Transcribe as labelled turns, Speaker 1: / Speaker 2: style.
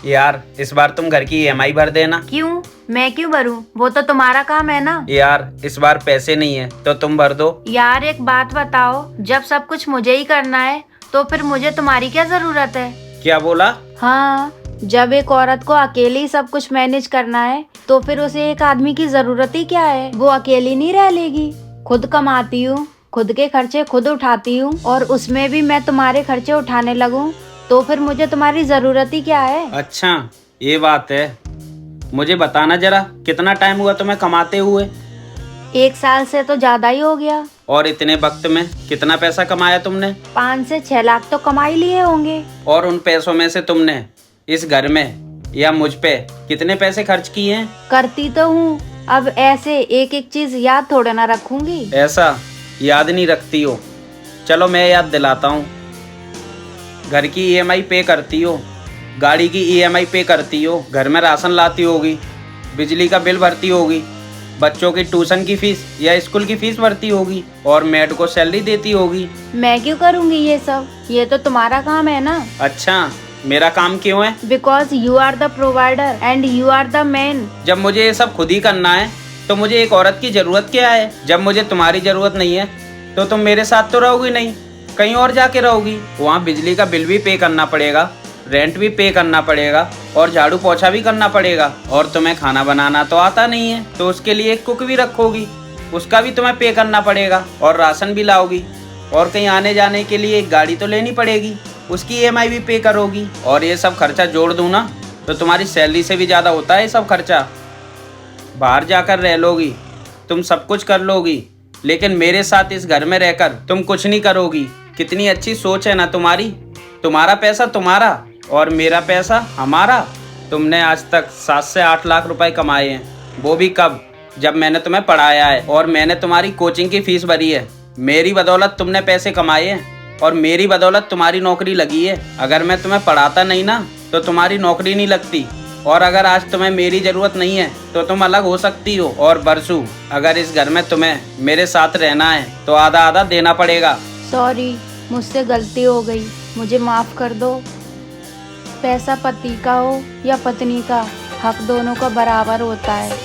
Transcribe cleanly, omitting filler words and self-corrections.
Speaker 1: यार इस बार तुम घर की ईएमआई भर देना।
Speaker 2: क्यों? मैं क्यों भरूं? वो तो तुम्हारा काम है ना।
Speaker 1: यार इस बार पैसे नहीं है तो तुम भर दो।
Speaker 2: यार एक बात बताओ, जब सब कुछ मुझे ही करना है तो फिर मुझे तुम्हारी क्या जरूरत है?
Speaker 1: क्या बोला?
Speaker 2: हाँ, जब एक औरत को अकेले ही सब कुछ मैनेज करना है तो फिर उसे एक आदमी की जरूरत ही क्या है? वो अकेली नहीं रह लेगी। खुद कमाती हूँ, खुद के खर्चे खुद उठाती हूँ, और उसमें भी मैं तुम्हारे खर्चे उठाने लगूं तो फिर मुझे तुम्हारी जरूरत ही क्या है?
Speaker 1: अच्छा ये बात है। मुझे बताना जरा, कितना टाइम हुआ तुम्हें कमाते हुए?
Speaker 2: 1 साल से तो ज्यादा ही हो गया।
Speaker 1: और इतने वक्त में कितना पैसा कमाया तुमने?
Speaker 2: 5 से 6 लाख तो कमा ही लिए होंगे।
Speaker 1: और उन पैसों में से तुमने इस घर में या मुझ पे कितने पैसे खर्च किए हैं?
Speaker 2: करती तो हूँ, अब ऐसे एक एक चीज याद थोड़ा ना रखूंगी।
Speaker 1: ऐसा याद नहीं रखती हो? चलो मैं याद दिलाता हूँ। घर की ईएमआई पे करती हो, गाड़ी की ईएमआई पे करती हो, घर में राशन लाती होगी, बिजली का बिल भरती होगी, बच्चों की ट्यूशन की फीस या स्कूल की फीस भरती होगी, और मेड को सैलरी देती होगी।
Speaker 2: मैं क्यों करूँगी ये सब? ये तो तुम्हारा काम है ना।
Speaker 1: अच्छा मेरा काम क्यों है?
Speaker 2: Because you are the provider and you are the man.
Speaker 1: जब मुझे ये सब खुद ही करना है तो मुझे एक औरत की जरूरत क्या है? जब मुझे तुम्हारी जरूरत नहीं है तो तुम मेरे साथ तो रहोगी नहीं, कहीं और जाके रहोगी। वहाँ बिजली का बिल भी पे करना पड़ेगा, रेंट भी पे करना पड़ेगा, और झाड़ू पोछा भी करना पड़ेगा। और तुम्हें खाना बनाना तो आता नहीं है तो उसके लिए एक कुक भी रखोगी, उसका भी तुम्हें पे करना पड़ेगा। और राशन भी लाओगी, और कहीं आने जाने के लिए एक गाड़ी तो लेनी पड़ेगी, उसकी ईएमआई भी पे करोगी। और ये सब खर्चा जोड़ दूँ ना तो तुम्हारी सैलरी से भी ज़्यादा होता है ये सब खर्चा। बाहर जाकर रह लोगी, तुम सब कुछ कर लोगी, लेकिन मेरे साथ इस घर में रहकर तुम कुछ नहीं करोगी। कितनी अच्छी सोच है ना तुम्हारी। तुम्हारा पैसा तुम्हारा और मेरा पैसा हमारा। तुमने आज तक 7 से 8 लाख रुपए कमाए हैं, वो भी कब? जब मैंने तुम्हें पढ़ाया है और मैंने तुम्हारी कोचिंग की फीस भरी है। मेरी बदौलत तुमने पैसे कमाए हैं और मेरी बदौलत तुम्हारी नौकरी लगी है। अगर मैं तुम्हें पढ़ाता नहीं ना तो तुम्हारी नौकरी नहीं लगती। और अगर आज तुम्हें मेरी ज़रूरत नहीं है तो तुम अलग हो सकती हो। और बरसू, अगर इस घर में तुम्हें मेरे साथ रहना है तो आधा आधा देना पड़ेगा।
Speaker 2: सॉरी, मुझसे गलती हो गई, मुझे माफ कर दो। पैसा पति का हो या पत्नी का, हक दोनों का बराबर होता है।